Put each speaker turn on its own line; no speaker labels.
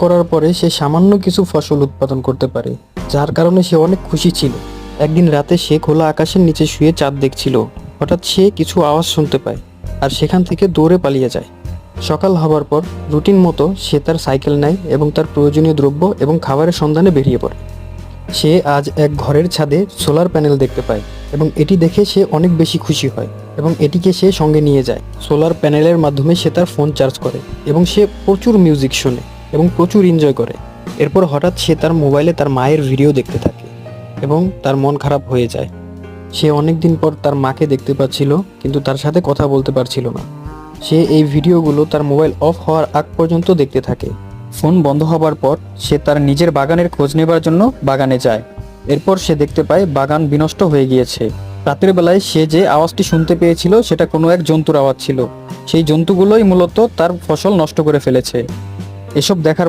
করার পরে সে সামান্য কিছু ফসল উৎপাদন করতে পারে, যার কারণে সে অনেক খুশি ছিল। একদিন রাতে সে খোলা আকাশের নিচে শুয়ে চাঁদ দেখছিল। হঠাৎ সে কিছু আওয়াজ শুনতে পায় আর সেখান থেকে দৌড়ে পালিয়ে যায়। সকাল হবার পর রুটিন মতো সে তার সাইকেল নেয় এবং তার প্রয়োজনীয় দ্রব্য এবং খাবারের সন্ধানে বেরিয়ে পড়ে। সে আজ এক ঘরের ছাদে সোলার প্যানেল দেখতে পায় এবং এটি দেখে সে অনেক বেশি খুশি হয় এবং এটিকে সে সঙ্গে নিয়ে যায়। সোলার প্যানেলের মাধ্যমে সে তার ফোন চার্জ করে এবং সে প্রচুর মিউজিক শোনে এবং প্রচুর এনজয় করে। এরপর হঠাৎ সে তার মোবাইলে তার মায়ের ভিডিও দেখতে থাকে এবং তার মন খারাপ হয়ে যায়। সে অনেক দিন পর তার মাকে দেখতে পাচ্ছিল, কিন্তু তার সাথে কথা বলতে পারছিল না। সে এই ভিডিওগুলো তার মোবাইল অফ হওয়ার আগ পর্যন্ত দেখতে থাকে। ফোন বন্ধ হবার পর সে তার নিজের বাগানের খোঁজ নেবার জন্য বাগানে যায়। এরপর সে দেখতে পায় বাগান বিনষ্ট হয়ে গিয়েছে। রাতের বেলায় সে যে আওয়াজটি শুনতে পেয়েছিল সেটা কোনো এক জন্তুর আওয়াজ ছিল। সেই জন্তুগুলোই মূলত তার ফসল নষ্ট করে ফেলেছে। এসব দেখার পর